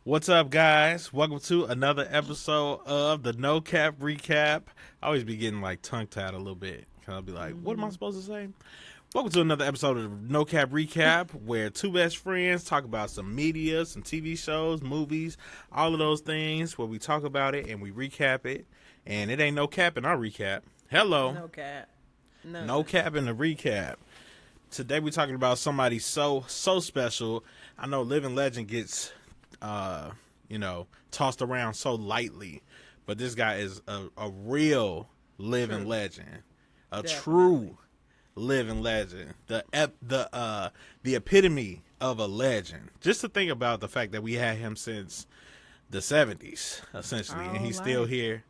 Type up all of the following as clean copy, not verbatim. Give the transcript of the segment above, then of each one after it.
What's up, guys? Welcome to another episode of the No Cap Recap. I always be getting like tongue tied a little bit. I'll be like, what am I supposed to say? Welcome to another episode of No Cap Recap, where two best friends talk about some media, some TV shows, movies, all of those things, where we talk about it and we recap it. And it ain't no cap in our recap. Hello. No cat. No None. cap in the recap. Today we're talking about somebody so special. I know Living Legend gets tossed around so lightly, but this guy is a real living True. legend, a Definitely. true living legend, the epitome of a legend. Just to think about the fact that we had him since the 70s, essentially, Our and whole he's still life. here.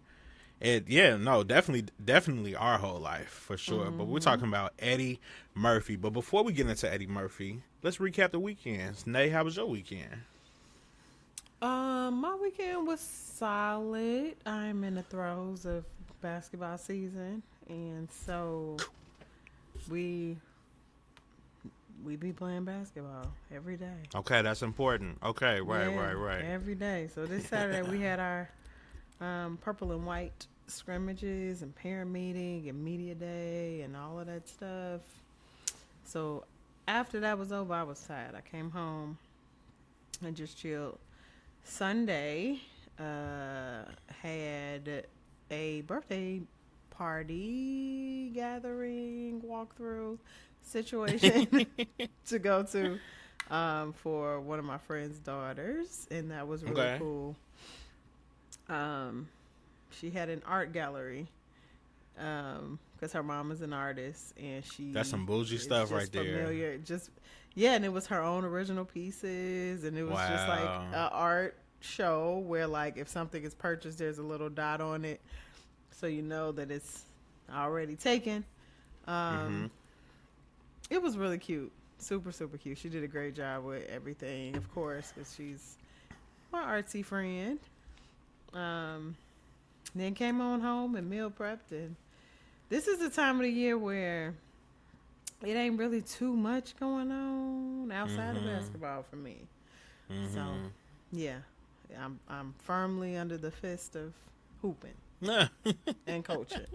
Definitely our whole life for sure. But we're Mm-hmm. talking about Eddie Murphy. But before we get into Eddie Murphy, let's recap the weekends. Nay, how was your weekend? My weekend was solid. I'm in the throes of basketball season, and so we we be playing basketball every day. Okay, that's important. Okay, right, Yeah, right. every day. So this Saturday we had our purple and white scrimmages and parent meeting and media day and all of that stuff. So after that was over, I was tired. I came home and just chilled. Sunday, had a birthday party gathering walkthrough situation to go to for one of my friend's daughters, and that was really Okay, cool. Um, she had an art gallery because her mom is an artist and that's she some bougie is stuff right just there. familiar. Just yeah, and it was her own original pieces, and it was just like Wow. a art show where like if something is purchased, there's a little dot on it, so you know that it's already taken. Mm-hmm. Um, it was really cute, super cute. She did a great job with everything, of course, because she's my artsy friend. Um, then came on home and meal prepped, and this is the time of the year where it ain't really too much going on outside of Mm-hmm. basketball for me. So, Mm-hmm. yeah, I'm firmly under the fist of hooping and coaching.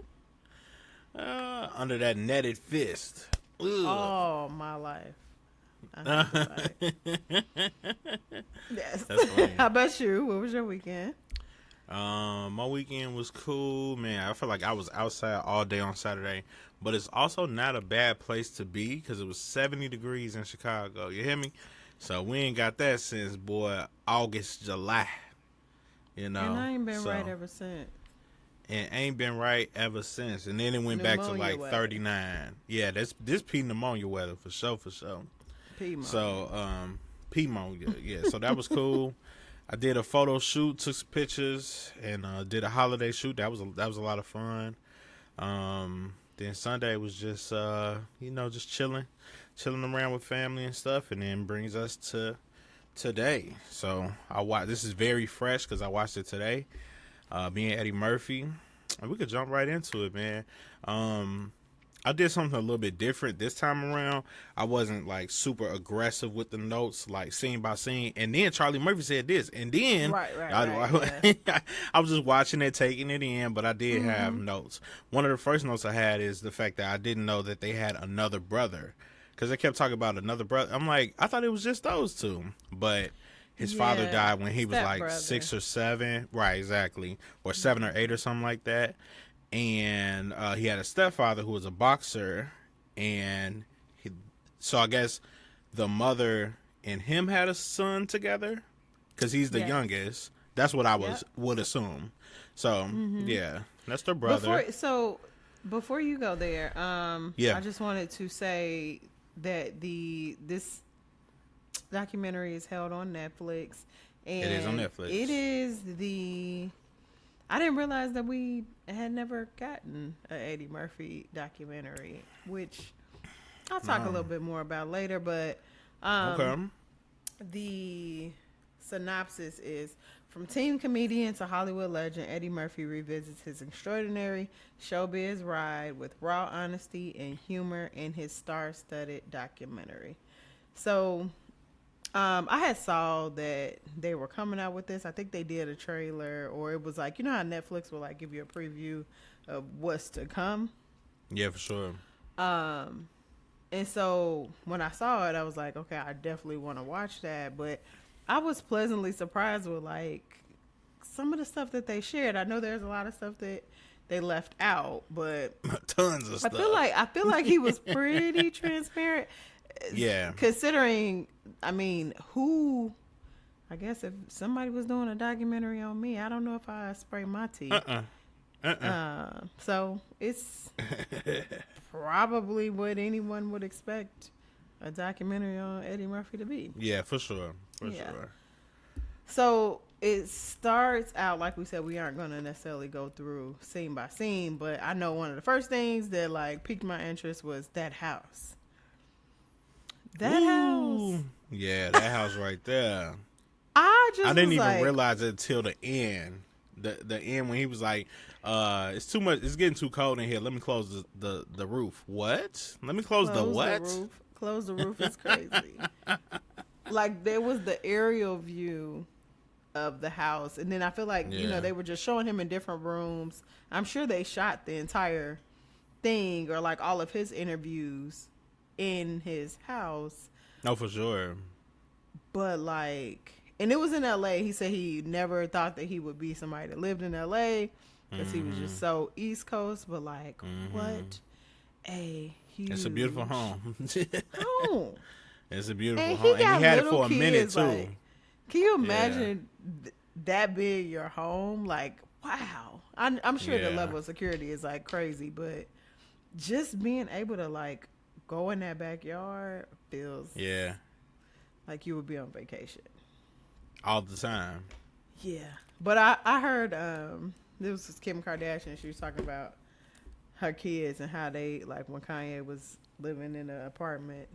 Under that netted fist. Ugh. All my life, I have to say. That's Yes. funny. How about you? What was your weekend? My weekend was cool, man. I feel like I was outside all day on Saturday, but it's also not a bad place to be because it was 70 degrees in Chicago. You hear me? So we ain't got that since boy August, July. You And know, I ain't been right so ever since. it ain't been right ever since. And then it went back to Pneumonia like weather. 39. Yeah, this P pneumonia weather for sure, for sure. Pneumonia. So pneumonia, yeah. So that was cool. I did a photo shoot, took some pictures, and did a holiday shoot. That was a lot of fun. Then Sunday was just just chilling around with family and stuff, and then brings us to today. So this is very fresh because I watched it today. Me and Eddie Murphy, and we could jump right into it, man. Um, I did something a little bit different this time around. I wasn't like super aggressive with the notes, like scene by scene. And then Charlie Murphy said this, and then Right. Yeah. I was just watching it, taking it in. But I did have Mm-hmm. notes. One of the first notes I had is the fact that I didn't know that they had another brother, because they kept talking about another brother. I'm like, I thought it was just those two, but his father Yeah. died when he was Step like brother. 6 or 7, right? Exactly, or 7 or 8 or something like that, and he had a stepfather who was a boxer, and so I guess the mother and him had a son together because he's the Yes. youngest. That's what I Yep. would assume. So Mm-hmm. yeah, that's their brother. Before you go there, Yeah, I just wanted to say that the this documentary is held on Netflix, it is on and it Netflix. is the. I didn't realize that we had never gotten a Eddie Murphy documentary, which I'll talk a No, little bit more about later. But um, okay. the synopsis is from teen comedian to Hollywood legend, Eddie Murphy revisits his extraordinary showbiz ride with raw honesty and humor in his star studded documentary. So I had saw that they were coming out with this. I think they did a trailer, or it was like, you know how Netflix will like give you a preview of what's to come. Yeah, for sure. Um, and so when I saw it, I was like, okay, I definitely want to watch that. But I was pleasantly surprised with like some of the stuff that they shared. I know there's a lot of stuff that they left out, but Tons of stuff. I feel like he was pretty transparent. Yeah. Considering, I mean, who? I guess if somebody was doing a documentary on me, I don't know if I spray my teeth. So it's probably what anyone would expect a documentary on Eddie Murphy to be. Yeah, for sure. For sure. So it starts out, like we said, we aren't going to necessarily go through scene by scene, but I know one of the first things that like piqued my interest was that house. That house. Yeah, that house right there. I didn't even realize it until the end. The end when he was like, it's too much, it's getting too cold in here. Let me close the roof. What? Let me close the what? Close the roof is crazy. Like there was the aerial view of the house, and then I feel like you know they were just showing him in different rooms. I'm sure they shot the entire thing or like all of his interviews in his house. No, for sure. But like, and it was in LA. He said he never thought that he would be somebody that lived in LA because he was just so East Coast. But like, what a huge, it's a beautiful home. home. It's a beautiful home, and he had it for a minute too. Like, can you imagine that big your home? Like, wow. I'm sure the level of security is like crazy, but just being able to like go in that backyard feels like you would be on vacation all the time. Yeah, but I heard this was Kim Kardashian. She was talking about her kids and how they like when Kanye was living in an apartment.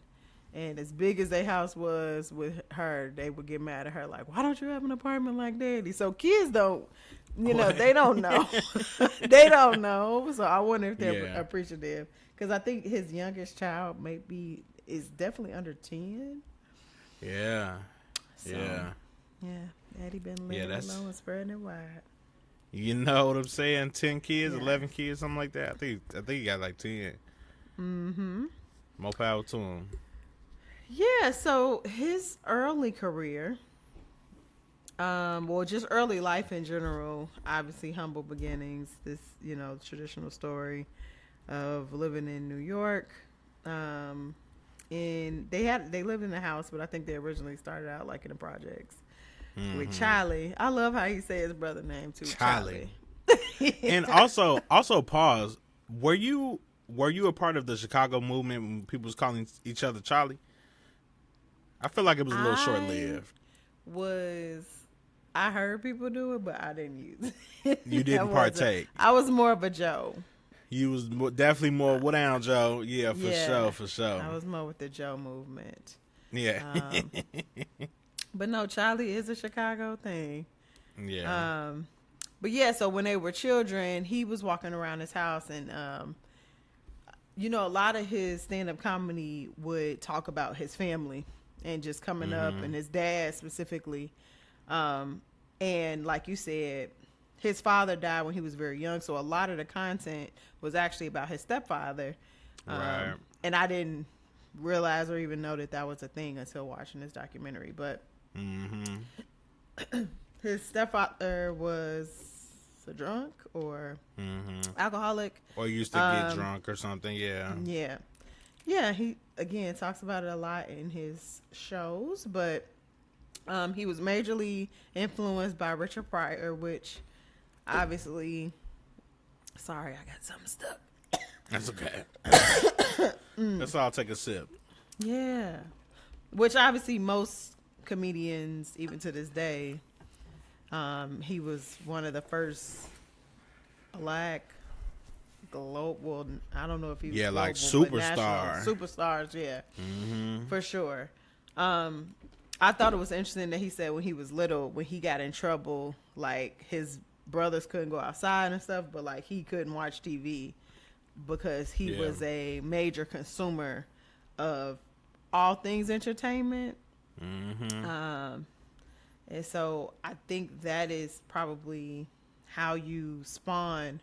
And as big as their house was with her, they would get mad at her like, why don't you have an apartment like daddy? So kids don't, you know, they don't know. They don't know. So I wonder if they're appreciative. Because I think his youngest child is definitely under 10. Yeah. So, yeah. Daddy been living low and spreading it wide. You know what I'm saying? 10 kids, 11 kids, something like that. I think he got like 10. Mm-hmm. More power to him. Yeah, so his early career, just early life in general, obviously humble beginnings, this, you know, traditional story of living in New York. And they lived in a house, but I think they originally started out like in the projects with Charlie. I love how he says his brother name too, Charlie. And also pause. Were you a part of the Chicago movement when people was calling each other Charlie? I feel like it was a little short-lived. I heard people do it, but I didn't use it. You didn't partake. I was more of a Joe. You was definitely more, what down, Joe? Yeah, for sure. I was more with the Joe movement. Yeah. But no, Charlie is a Chicago thing. Yeah. But yeah, so when they were children, he was walking around his house and, you know, a lot of his stand-up comedy would talk about his family and just coming up and his dad specifically. And like you said, his father died when he was very young. So a lot of the content was actually about his stepfather. Right. And I didn't realize or even know that was a thing until watching this documentary. But his stepfather was a drunk or alcoholic. Or used to get drunk or something. Yeah. Yeah. Yeah, he, again, talks about it a lot in his shows, but he was majorly influenced by Richard Pryor, which obviously, sorry, I got something stuck. That's okay. Let's all take a sip. Yeah. Which obviously most comedians, even to this day, he was one of the first black global, I don't know if he was global, like superstar. Superstars, yeah. For sure. I thought it was interesting that he said when he was little, when he got in trouble, like his brothers couldn't go outside and stuff, but like he couldn't watch TV because he was a major consumer of all things entertainment. Mm-hmm. Um, and so I think that is probably how you spawn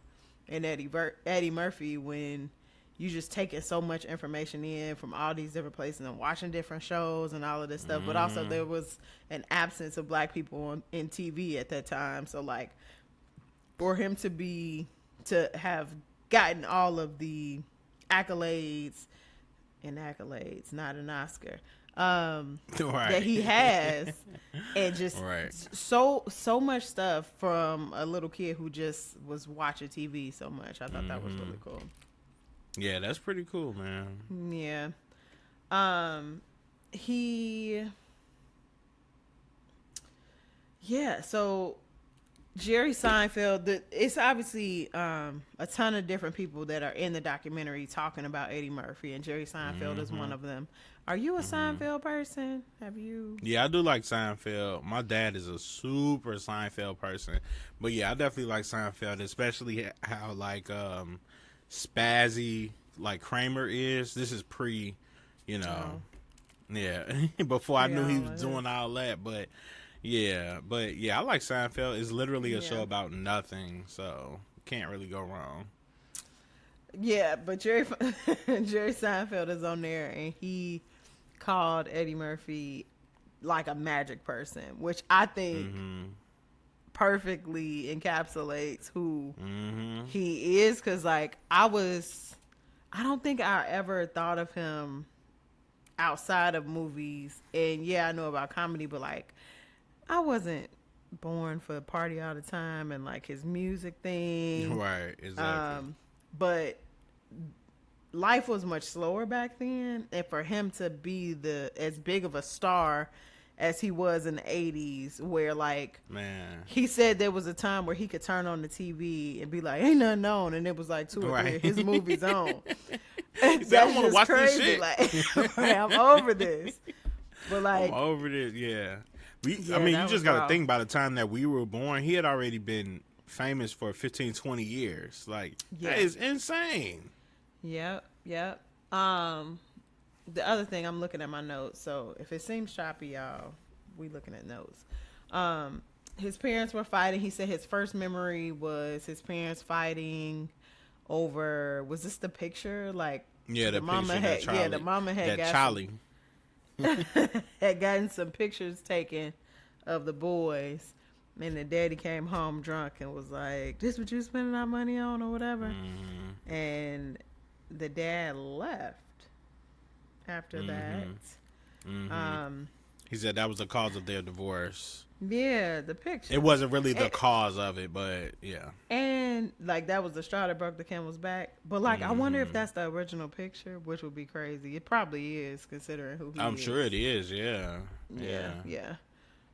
an Eddie Murphy when you just taking so much information in from all these different places and watching different shows and all of this stuff. But also Mm-hmm. there was an absence of black people in TV at that time. So like for him to have gotten all of the accolades and accolades, not an Oscar, that Right. he has, and just Right. so much stuff from a little kid who just was watching TV so much. I thought that was Mm-hmm. really cool. Yeah, that's pretty cool, man. Yeah. He. Yeah. So Jerry Seinfeld. It's obviously a ton of different people that are in the documentary talking about Eddie Murphy, and Jerry Seinfeld is one Mm-hmm. of them. Are you a Mm-hmm. Seinfeld person? Have you? Yeah, I do like Seinfeld. My dad is a super Seinfeld person, but yeah, I definitely like Seinfeld, especially how like spazzy like Kramer is. This is pre, you know, Oh, yeah, before I pre knew he all was of doing this. all that. But yeah, I like Seinfeld. It's literally a Yeah. show about nothing, so can't really go wrong. Yeah, but Jerry Jerry Seinfeld is on there, and he called Eddie Murphy like a magic person, which I think Mm-hmm. perfectly encapsulates who Mm-hmm. he is. Because like I don't think I ever thought of him outside of movies, and yeah, I know about comedy, but like I wasn't born for party all the time and like his music thing. Right. Exactly. Um, but life was much slower back then, and for him to be the as big of a star as he was in the 80s, where like Man. he said there was a time where he could turn on the TV and be like, ain't nothing on, and it was like two or three Right. of his movies on. He That's said, "I want to just watch this crazy. shit." Like, I'm over this. But I'm like, over this. Yeah. I yeah, mean, you that just was got to wild. think by the time that we were born, he had already been famous for 15, 20 years. Like, that Yeah. is insane. Yep. Yep. The other thing, I'm looking at my notes, so if it seems choppy, y'all, we looking at notes. His parents were fighting. He said his first memory was his parents fighting over. Was this the picture? Like Yeah, the the mama picture that had. Yeah, the Charlie, mama had that got Charlie. had gotten some pictures taken of the boys. And the daddy came home drunk and was like, "This what you spending our money on or whatever?" Mm-hmm. And the dad left after that. Mm-hmm. Mm-hmm. Um, He said that was the cause of their divorce. yeah, the picture. It wasn't really the And, cause of it, but yeah. and like that was the straw that broke the camel's back. But like, I wonder if Mm-hmm. that's the original picture, which would be crazy. It probably is, considering who he I'm is. sure it is. Yeah. Yeah, Yeah. yeah.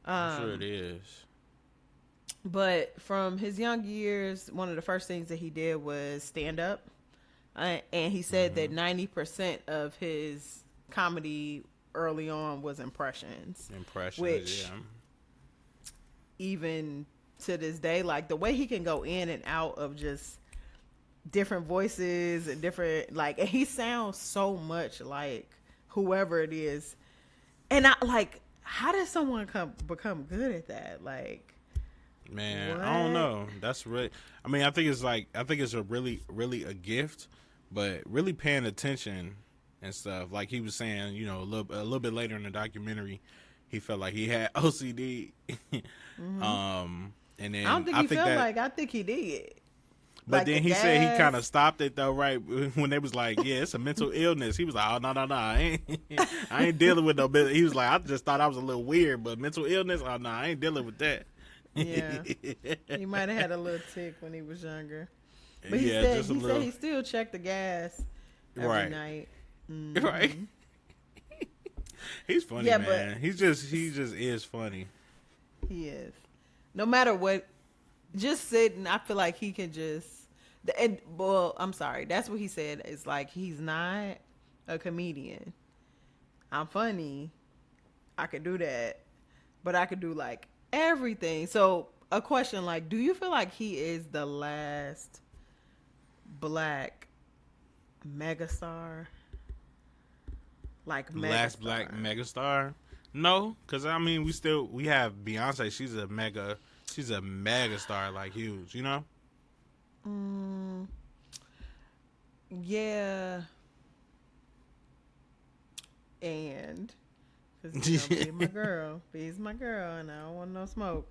I'm sure it Um, is. but from his young years, one of the first things that he did was stand up. And he said that Mm-hmm. 90% of his comedy early on was impressions, Impressions. which Yeah. even to this day, like the way he can go in and out of just different voices and different, like, and he sounds so much like whoever it is. And I like, how does someone become good at that? Like, Man, what? I don't know. That's really. I mean, I think it's a really a gift, but really paying attention and stuff. Like he was saying, you know, a little bit later in the documentary, he felt like he had OCD. And then I don't think I he think felt that. like, I think he did. But Like then the he said he kind of gas. stopped it though, right? When they was like, "Yeah, it's a mental illness." He was like, "Oh no, I ain't dealing with no." He was like, "I just thought I was a little weird, but mental illness, oh no, I ain't dealing with that." Yeah. He might have had a little tick when he was younger. But he Yeah, said just a he little. said he still checked the gas every Right. night. Right. He's funny, Yeah, man. but He just is funny. he is. No matter what, just sitting, I feel like he can just. And well, I'm sorry. That's what he said. It's like he's not a comedian. I'm funny. I could do that, but I could do like everything. So a question like, do you feel like he is the last black megastar? Like Last black megastar. megastar. No, because I mean, we have Beyonce. She's a mega star, like huge. You know. Mm, yeah, and because B's my girl, and I don't want no smoke.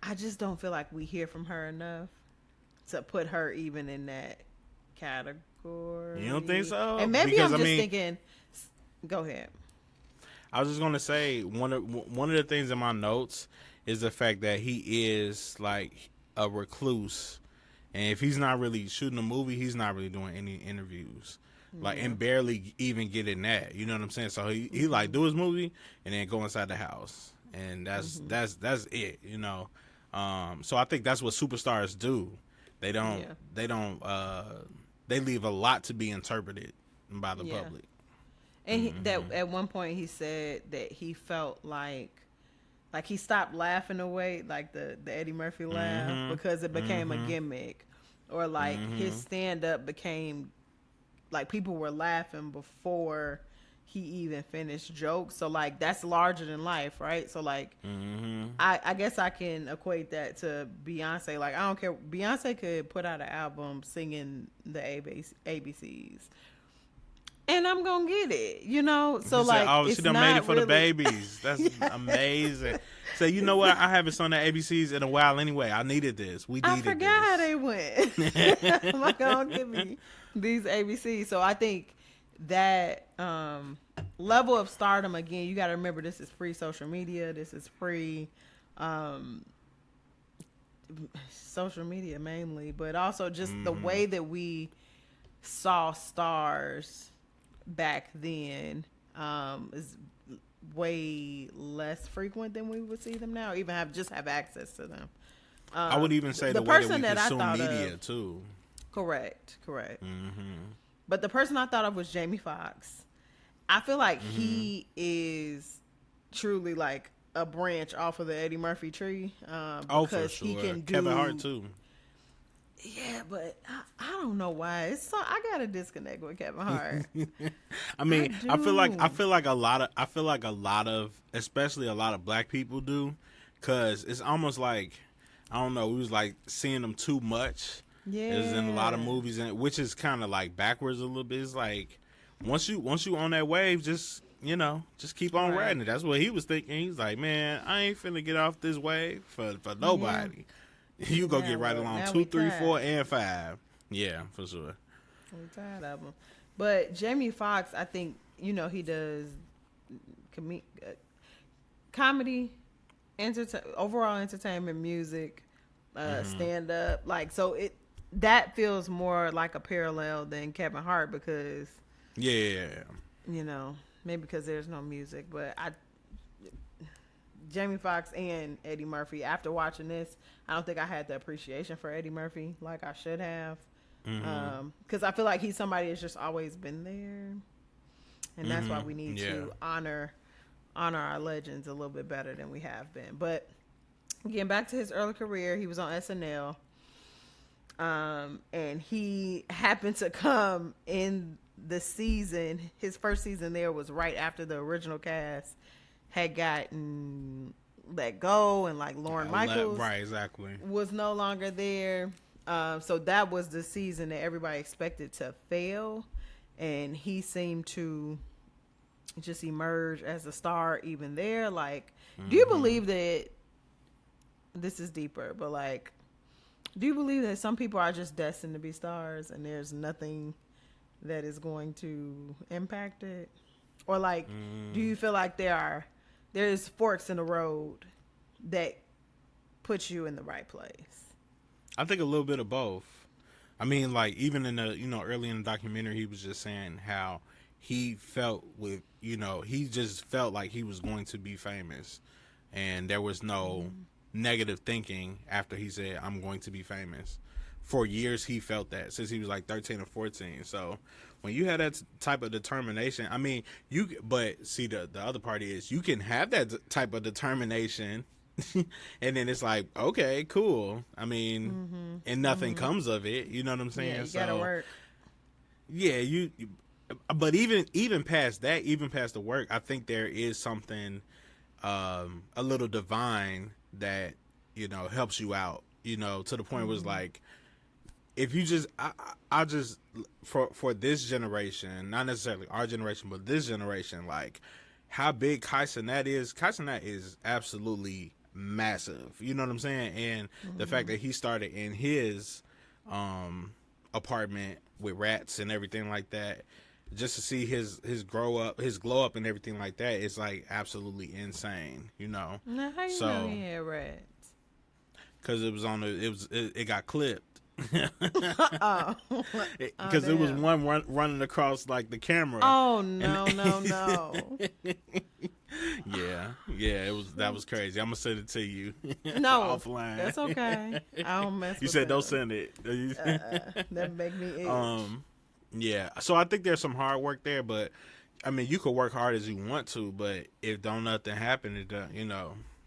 I just don't feel like we hear from her enough to put her even in that category. You don't think so? And maybe Because I'm just thinking. Go ahead. I was just gonna say one of the things in my notes is the fact that he is like a recluse, and if he's not really shooting a movie, he's not really doing any interviews, like, and barely even getting that. You know what I'm saying? So he like do his movie and then go inside the house, and that's it. You know, so I think that's what superstars do. They don't they leave a lot to be interpreted by the public. And that at one point he said that he felt like he stopped laughing away, like the Eddie Murphy laugh, because it became a gimmick, or like his stand up became like people were laughing before he even finished jokes. So like that's larger than life, right? So like I guess I can equate that to Beyonce. Like I don't care, Beyonce could put out an album singing the ABCs. And I'm gonna get it, you know. So she like, said, oh, it's she done not made it for really... the babies. That's amazing. So you know what? I haven't sung the ABCs in a while anyway. I needed this. We needed I forgot how they went. I'm like, don't give me these ABCs. So I think that level of stardom, again, you got to remember, this is free social media. This is free social media mainly, but also just the way that we saw stars back then is way less frequent than we would see them now, or even have access to them. I would even say the way that we consume media too. Correct. But the person I thought of was Jamie Foxx. I feel like he is truly like a branch off of the Eddie Murphy tree, because for sure. he can do Kevin Hart too. Yeah, but I don't know why. I got a disconnect with Kevin Hart. I mean, I feel like a lot of especially a lot of black people do, cuz it's almost like, I don't know, we was like seeing them too much. Yeah. There's in a lot of movies, and which is kind of like backwards a little bit. It's like once you on that wave, just keep on riding it. That's what he was thinking. He's like, man, I ain't finna get off this wave for nobody. Yeah. You go get right along 2, 3, 4, and 5. Yeah, for sure. We're tired of them. But Jamie Foxx, I think, he does comedy, overall entertainment, music, stand up. Like, so that feels more like a parallel than Kevin Hart, because maybe because there's no music, but Jamie Foxx and Eddie Murphy, after watching this, I don't think I had the appreciation for Eddie Murphy like I should have. Because I feel like he's somebody that's just always been there. And that's why we need to honor our legends a little bit better than we have been. But getting back to his early career, he was on SNL. And he happened to come in the season. His first season there was right after the original cast had gotten let go, and like Lorne Michaels was no longer there. So that was the season that everybody expected to fail, and he seemed to just emerge as a star even there. Like, do you believe that, this is deeper, but like, do you believe that some people are just destined to be stars and there's nothing that is going to impact it? Or like, do you feel like there's forks in the road that put you in the right place? I think a little bit of both. I mean, like, even in the, early in the documentary, he was just saying how he felt with, he just felt like he was going to be famous, and there was no negative thinking after he said, I'm going to be famous. For years, he felt that since he was like 13 or 14. So when you have that type of determination, I mean, but see, the other part is you can have that type of determination and then it's like, okay, cool. I mean, and nothing comes of it. You know what I'm saying? Yeah, you gotta work. Yeah, but even past that, even past the work, I think there is something a little divine that helps you out. To the point where it's like, if you just I just for this generation, not necessarily our generation, but this generation, like how big Kai Cenat is absolutely massive. You know what I'm saying? And the fact that he started in his apartment with rats and everything like that, just to see his glow up and everything like that, is like absolutely insane. Now, how you know he had rats? Because it got clipped. Oh, Because it was one running across like the camera. Oh no. Yeah, that was crazy. I'm gonna send it to you. No, offline. that's okay. I don't mess. You said don't send it. That make me itch. Yeah. So I think there's some hard work there, but I mean, you could work hard as you want to, but if don't nothing happen,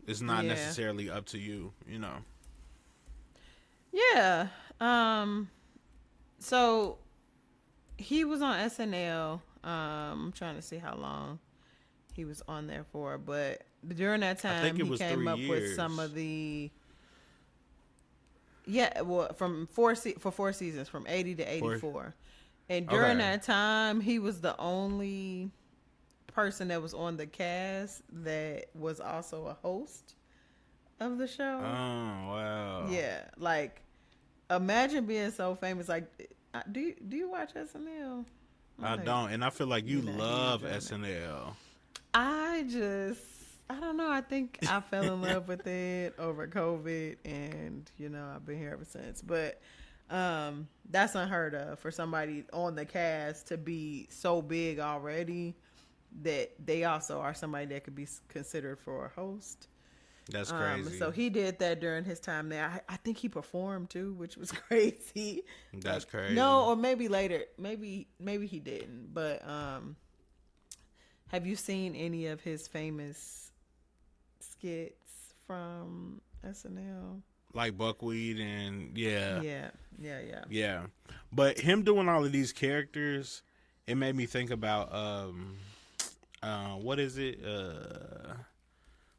it's not necessarily up to you. Yeah. So he was on SNL. I'm trying to see how long he was on there for, but during that time he came up with some of the from 4 seasons, from 80 to 84. And during that time, he was the only person that was on the cast that was also a host of the show. Oh, wow. Yeah, like imagine being so famous. Like, do you watch SNL? I don't, and I feel like you love SNL. I don't know. I think I fell in love with it over COVID, and I've been here ever since. But that's unheard of for somebody on the cast to be so big already that they also are somebody that could be considered for a host. That's crazy. So he did that during his time there. I think he performed too, which was crazy. That's crazy. No, or maybe later. Maybe he didn't. But have you seen any of his famous skits from SNL? Like Buckwheat and Yeah. But him doing all of these characters, it made me think about what is it?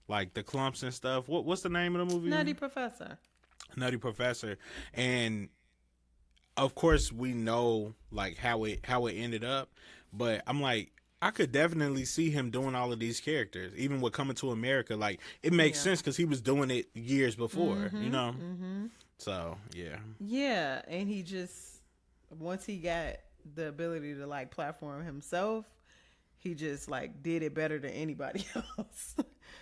Like the clumps and stuff. What's the name of the movie? Nutty Professor. And of course we know like how it ended up, but I'm like, I could definitely see him doing all of these characters, even with Coming to America. Like, it makes sense because he was doing it years before, So, yeah. Yeah, and he just, once he got the ability to, like, platform himself, he just, like, did it better than anybody else.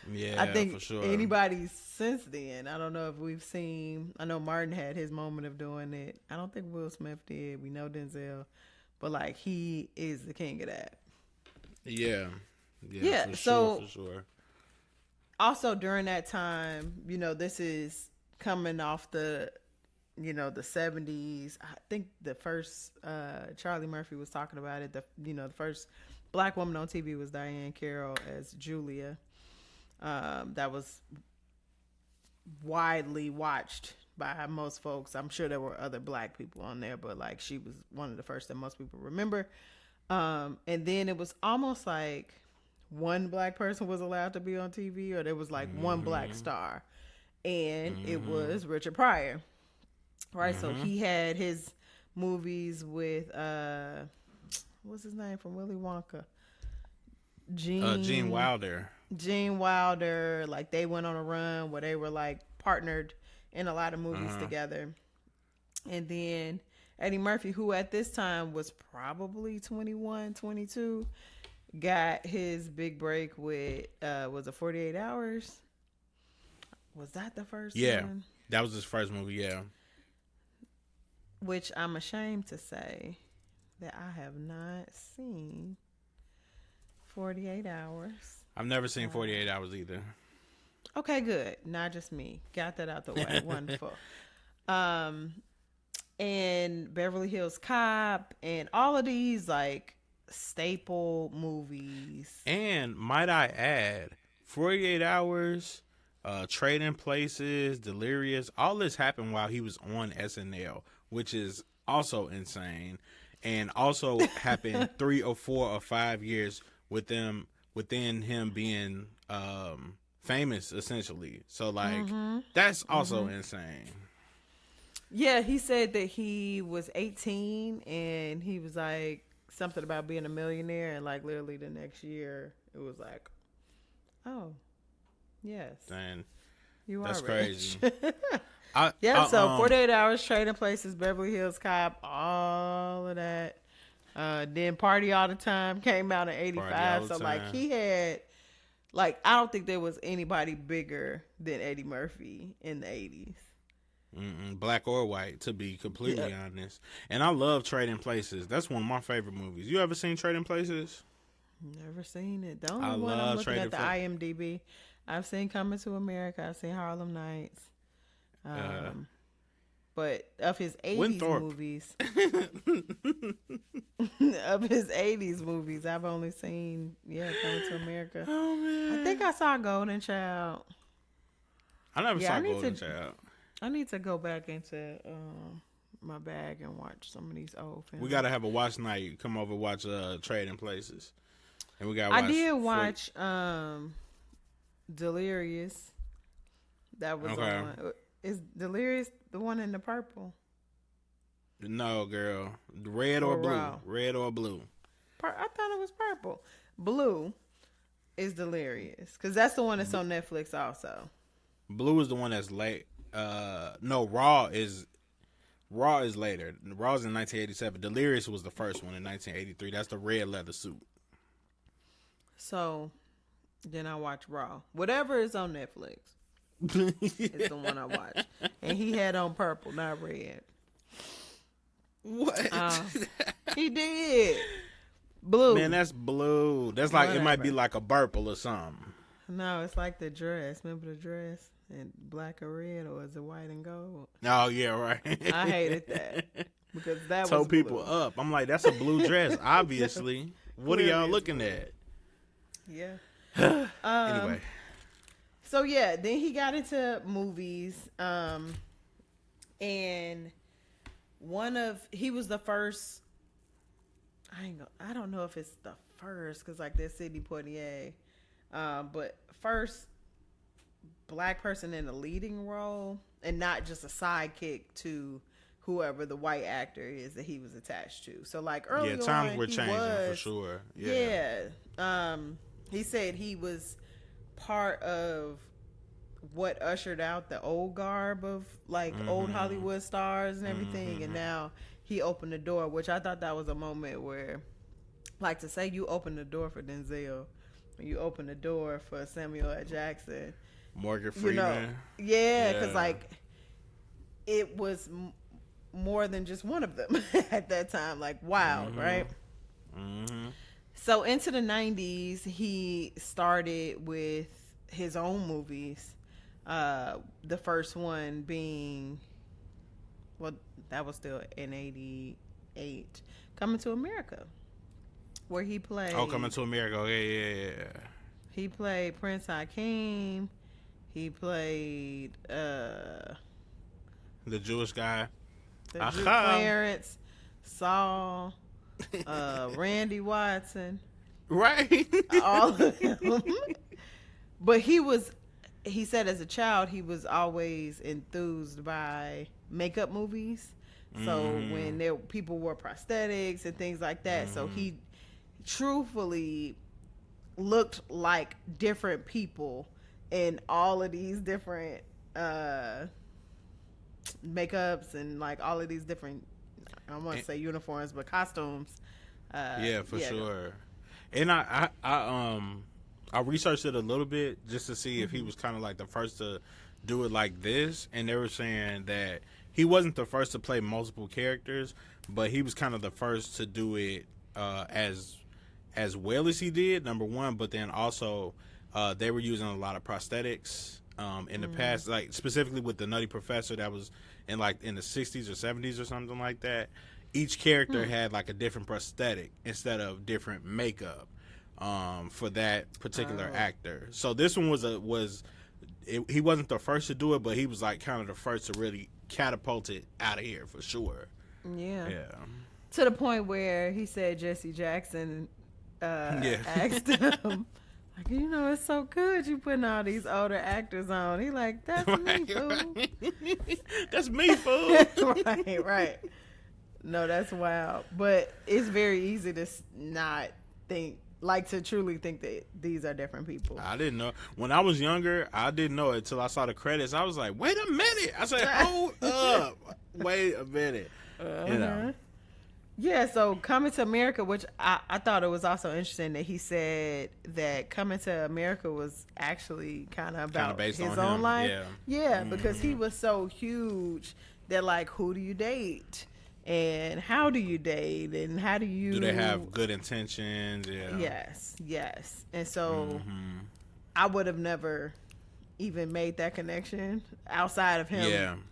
Yeah, I think for sure. anybody since then, I don't know if we've seen, I know Martin had his moment of doing it. I don't think Will Smith did. We know Denzel. But, like, he is the king of that. Yeah, for sure. Also, during that time, this is coming off the, the 70s. I think the first Charlie Murphy was talking about it. The first black woman on TV was Diane Carroll as Julia. That was widely watched by most folks. I'm sure there were other black people on there, but like she was one of the first that most people remember. And then it was almost like one black person was allowed to be on TV, or there was like one black star, and it was Richard Pryor, right? So he had his movies with what's his name from Willy Wonka, Gene Wilder. Like they went on a run where they were like partnered in a lot of movies together. And then Eddie Murphy, who at this time was probably 21, 22, got his big break with, was it 48 Hours? Was that the first one? Yeah, that was his first movie, yeah. Which I'm ashamed to say that I have not seen 48 Hours. I've never seen 48 Hours either. Okay, good. Not just me. Got that out the way. Wonderful. And Beverly Hills Cop and all of these like staple movies. And might I add, 48 Hours, Trading Places, Delirious, all this happened while he was on SNL, which is also insane. and also happened 3 or 4 or 5 years within him being famous essentially. So like that's also insane. Yeah, he said that he was 18 and he was like something about being a millionaire, and like literally the next year it was like, oh, yes, And you that's are crazy. rich. Yeah, so 48 Hours, Trading Places, Beverly Hills Cop, all of that. Then Party All the Time came out in Party all '85. the So like time. he had, like, I don't think there was anybody bigger than Eddie Murphy in the '80s. Black or white, to be completely Yeah. honest. And I love Trading Places. That's one of my favorite movies. You ever seen Trading Places? Never seen it. The I only one I'm love looking at Trading the Places. IMDb. I've seen Coming to America. I've seen Harlem Nights. But of his '80s Winthorpe. movies, of his '80s movies, I've only seen Coming to America. Oh man, I think I saw Golden Child. I never Yeah, saw I need Golden to- Child. I need to go back into my bag and watch some of these old films. We gotta have a watch night. Come over, watch Trading Places, and we gotta. I Watch did watch Delirious. That was Okay. on. Is Delirious the one in the purple? No, girl, red or Or blue, raw? red or blue. I thought it was purple. Blue is Delirious because that's the one that's on Netflix also. Blue is the one that's late. No, Raw is later. Raw is in 1987. Delirious was the first one in 1983. That's the red leather suit. So then I watch Raw. Whatever is on Netflix is the one I watch. And he had on purple, not red. What? He did. Blue. Man, that's blue. That's like it might be Whatever. like a purple or something. No, it's like the dress. Remember the dress? And black or red, or is it white and gold? Oh yeah, right. I hated that because that was Told people blue. up. I'm like, that's a blue dress, obviously. What are Clearly y'all it's looking blue. at? Yeah. Anyway, So yeah, then he got into movies, and he was the first. I don't know if it's the first because like there's Sidney Poitier, but first black person in a leading role and not just a sidekick to whoever the white actor is that he was attached to. So like early yeah, on, times were he changing for was, sure. Yeah. He said he was part of what ushered out the old garb of like old Hollywood stars and everything, and now he opened the door, which I thought that was a moment where, like, to say you opened the door for Denzel, when you opened the door for Samuel L. Jackson, Morgan you Freeman. know, yeah, because like it was more than just one of them at that time, like wild, right? So into the 90s, he started with his own movies. The first one being, well, that was still in '88, Coming to America, where he played. Oh, Coming to America. Yeah. He played Prince Hakeem. He played The Jewish guy. the Aha. Clarence, Saul, Randy Watson, Right. all of them. But he said as a child he was always enthused by makeup movies. So when people wore prosthetics and things like that, so he truthfully looked like different people in all of these different makeups and like all of these different, I don't want to say uniforms, but costumes. Yeah, for sure. And I researched it a little bit just to see if he was kind of like the first to do it like this, and they were saying that he wasn't the first to play multiple characters, but he was kind of the first to do it as well as he did, number one. But then also they were using a lot of prosthetics in the past, like specifically with the Nutty Professor that was in the 60s or 70s or something like that. Each character had like a different prosthetic instead of different makeup for that particular actor. So this one he wasn't the first to do it, but he was like kind of the first to really catapult it out of here for sure. Yeah. Yeah. To the point where he said Jesse Jackson Yeah. asked him, like, you know, it's so good you putting all these older actors on. He like, that's me, fool. That's me, fool. Right, right. No, that's wild. But it's very easy to not think, like to truly think that these are different people. I didn't know. When I was younger, I didn't know it until I saw the credits. I was like, wait a minute. I said, hold up. Wait a minute. You know. Yeah, so Coming to America, which I thought it was also interesting that he said that Coming to America was actually kind of about based his on own him. life. Yeah. Yeah, because he was so huge that, like, who do you date? And how do you date? And how do you... Do they have good intentions? Yeah. Yes, yes. And so I would have never even made that connection outside of him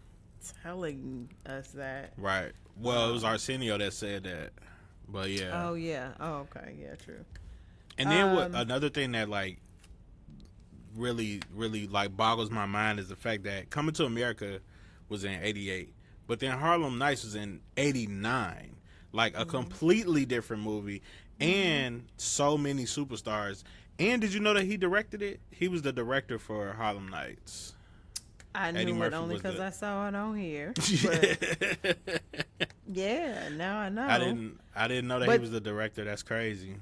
telling us that. Right. Well, it was Arsenio that said that. But yeah. Oh, yeah. Oh, okay. Yeah, true. And then another thing that like really like boggles my mind is the fact that Coming to America was in 88, but then Harlem Nights was in 89. Like a completely different movie and so many superstars. And did you know that he directed it? He was the director for Harlem Nights. I Eddie knew Murphy it only was because the- I saw it on here. But yeah, now I know. I didn't know that he But- was the director. That's crazy.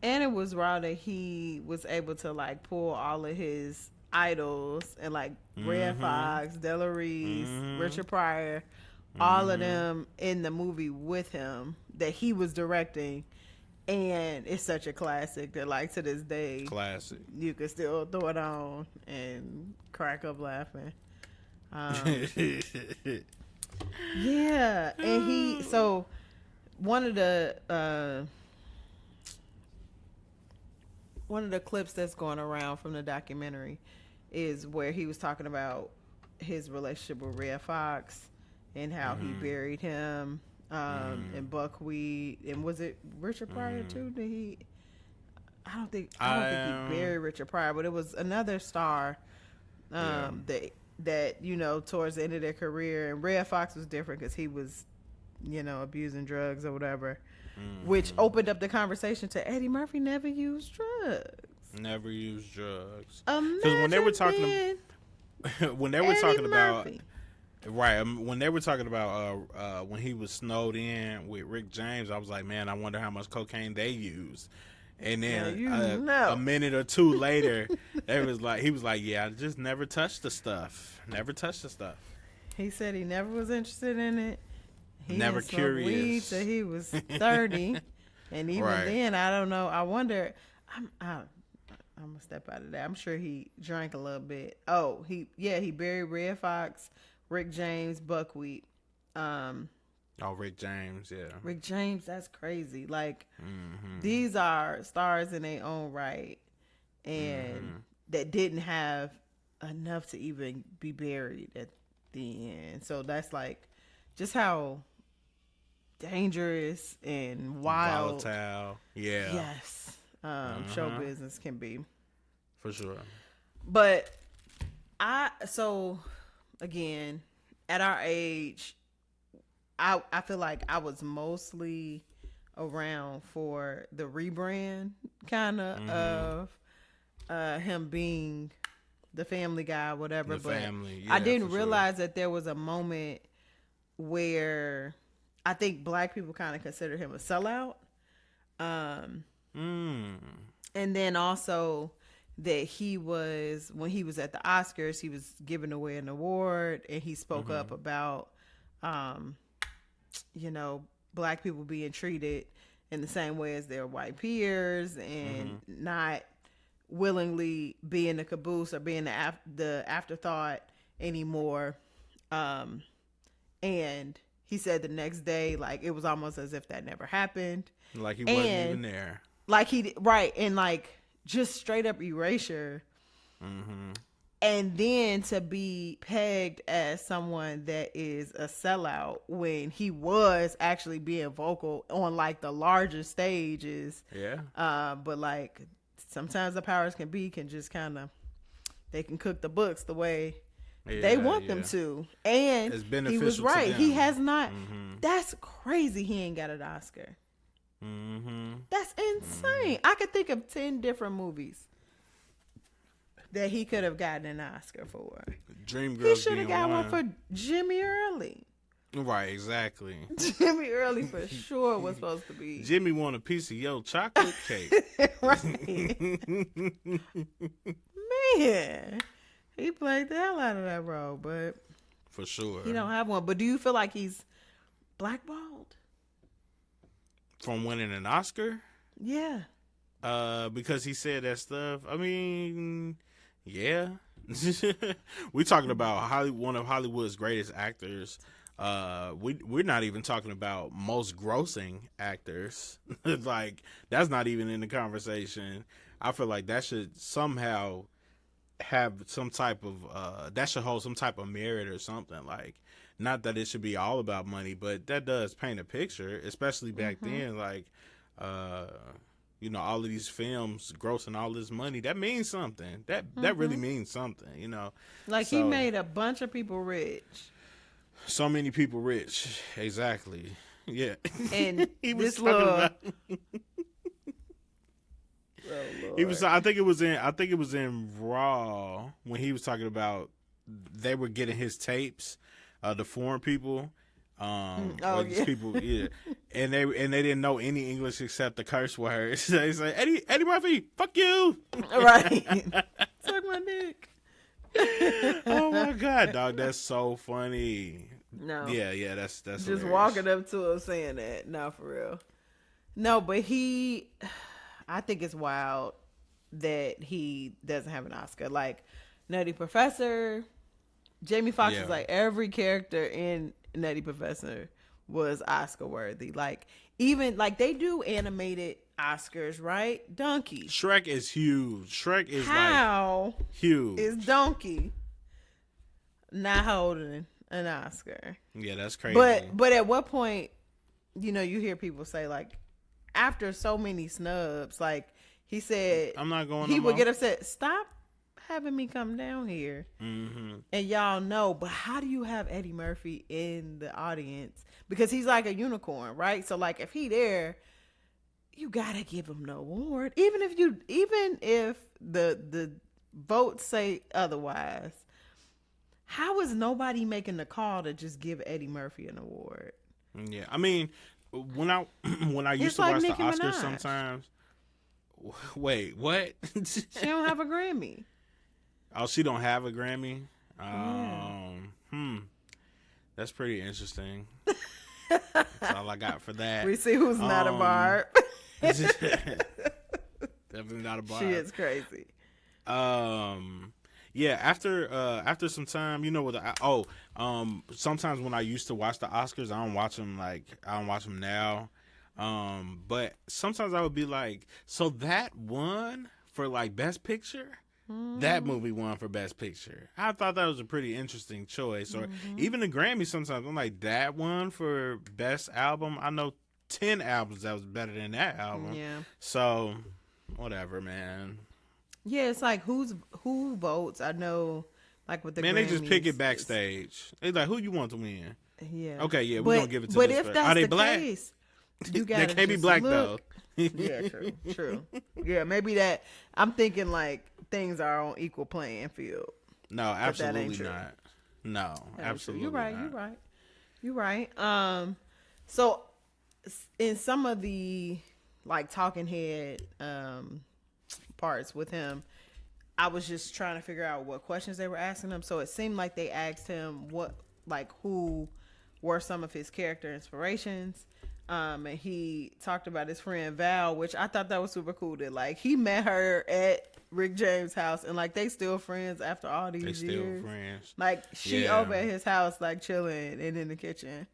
And it was raw that he was able to like pull all of his idols and like Red Fox, Della Reese, Richard Pryor, all of them in the movie with him that he was directing. And it's such a classic that like to this day Classic. you can still throw it on and crack up laughing. Yeah, and so one of the clips that's going around from the documentary is where he was talking about his relationship with Red Fox and how he buried him in buckwheat. And was it Richard Pryor too? Did he? I don't think he buried Richard Pryor, but it was another star that you know towards the end of their career. And Red Fox was different because he was, you know, abusing drugs or whatever, which opened up the conversation to Eddie Murphy never used drugs. Never used drugs. Because when they were talking, when they were talking about, Murphy. right, when they were talking about when he was snowed in with Rick James, I was like, man, I wonder how much cocaine they used. And then a minute or two later, he was like, yeah, I just never touched the stuff. Never touched the stuff. He said he never was interested in it. He Never didn't smoke curious. weed till he was 30, and even then, I don't know. I wonder. I'm gonna step out of that. I'm sure he drank a little bit. Oh, he buried Red Fox, Rick James, buckwheat. Rick James, yeah. Rick James, that's crazy. Like these are stars in their own right, and that didn't have enough to even be buried at the end. So that's like just how dangerous and wild, volatile, yeah, yes, show business can be. For sure. But again, at our age, I feel like I was mostly around for the rebrand kind of him being the Family Guy, whatever. But family, I didn't realize that there was a moment where I think black people kind of consider him a sellout. And then also that he was, when he was at the Oscars, he was giving away an award and he spoke up about, you know, black people being treated in the same way as their white peers and not willingly being the caboose or being the afterthought anymore. And he said the next day, like, it was almost as if that never happened. Like he wasn't even there. Like and like just straight up erasure. And then to be pegged as someone that is a sellout when he was actually being vocal on like the larger stages. Yeah. But like sometimes the powers can just kind of, they can cook the books the way They want them yeah. to. And It's he was beneficial to right. He them. has not. Mm-hmm. That's crazy. He ain't got an Oscar. Mm-hmm. That's insane. I could think of 10 different movies that he could have gotten an Oscar for. Dreamgirls He should have being got one for Jimmy Early. Right, exactly. Jimmy Early for sure was supposed to be. Jimmy want a piece of your chocolate cake. Right. Man. He played the hell out of that role, but For sure. he don't have one. But do you feel like he's blackballed? From winning an Oscar? Yeah. Because he said that stuff. I mean, yeah. We're talking about one of Hollywood's greatest actors. We're not even talking about most grossing actors. Like, that's not even in the conversation. I feel like that should somehow have some type of that should hold some type of merit or something. Like, not that it should be all about money, but that does paint a picture, especially back then. Like, you know, all of these films grossing all this money, that means something. That really means something, you know. Like, he made a bunch of people rich. So many people rich. Exactly. Yeah. And he was this talking little about oh, he was I think it was in Raw when he was talking about they were getting his tapes, the foreign people. These people, yeah. And they didn't know any English except the curse words. They say, Eddie Murphy, fuck you. Right. Suck my dick. Oh my God, dog, that's so funny. No. Yeah, that's just hilarious. walking up to him saying that. No, for real. No, but I think it's wild that he doesn't have an Oscar. Like, Nutty Professor, Jamie Foxx is like every character in Nutty Professor was Oscar worthy. Like, even like they do animated Oscars, right? Donkey. Shrek is huge. Shrek is How like huge. is Donkey not holding an Oscar? Yeah, that's crazy. But at what point, you know, you hear people say, like, after so many snubs, like he said, I'm not going. He no would more. get upset. Stop having me come down here. Mm-hmm. And y'all know, but how do you have Eddie Murphy in the audience? Because he's like a unicorn, right? So like if he there, you gotta give him the award. Even if the votes say otherwise. How is nobody making the call to just give Eddie Murphy an award? Yeah, I mean, when I used It's to like watch Nicki the Oscars Minaj. sometimes. Wait, what? She don't have a Grammy. Oh, she don't have a Grammy. Yeah. That's pretty interesting. That's all I got for that. We see who's not a Barb. Definitely not a Barb. She is crazy. Yeah, after some time, you know what? Sometimes when I used to watch the Oscars, I don't watch them now. But sometimes I would be like, so that won for like Best Picture? That movie won for Best Picture. I thought that was a pretty interesting choice. Or even the Grammy, sometimes I'm like, that one for Best Album? I know 10 albums that was better than that album. Yeah. So, whatever, man. Yeah, it's like who votes. I know, like with the Man, Grammys, they just pick it backstage. They like, who you want to win? Yeah. Okay, yeah, we're gonna give it to But this if person. that's Are they the black? case, you They gotta can't be just black look. though. Yeah, true. Yeah, maybe that. I'm thinking like things are on equal playing field. No, that ain't absolutely true. not. No, That ain't absolutely true. not. You're right. So in some of the like talking head parts with him, I was just trying to figure out what questions they were asking him. So it seemed like they asked him who were some of his character inspirations. And he talked about his friend Val, which I thought that was super cool. That like he met her at Rick James' house, and like they still friends after all these years. They still friends. Like she over at his house, like chilling and in the kitchen.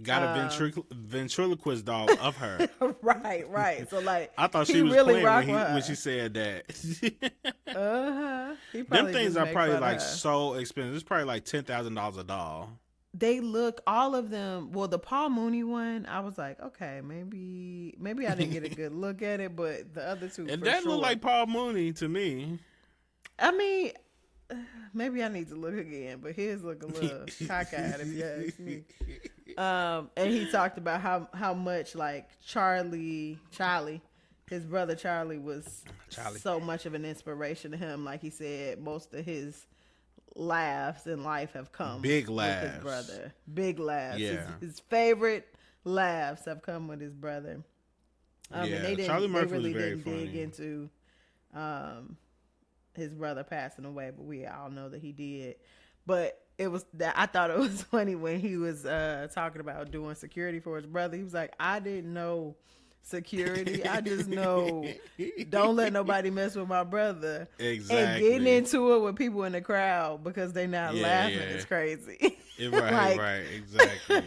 Got a ventriloquist doll of her. Right. So like I thought she he was really playing rocked when she said that. Them things are probably like so expensive. It's probably like $10,000 a doll. They look, all of them. Well, the Paul Mooney one, I was like, okay, maybe I didn't get a good look at it, but the other two, And for that sure. looked like Paul Mooney to me. I mean, maybe I need to look again, but his look a little cockeyed if you ask me. And he talked about how much like Charlie, his brother Charlie was so much of an inspiration to him. Like he said, most of his laughs in life have come big with laughs. his brother. Big laughs. Yeah. His favorite laughs have come with his brother. Yeah, and they didn't, Charlie Murphy they really was very didn't funny. dig into his brother passing away, but we all know that he did. But it was that I thought it was funny when he was talking about doing security for his brother. He was like, I didn't know security. I just know don't let nobody mess with my brother. Exactly. And getting into it with people in the crowd because they not laughing is crazy. Right, right, exactly.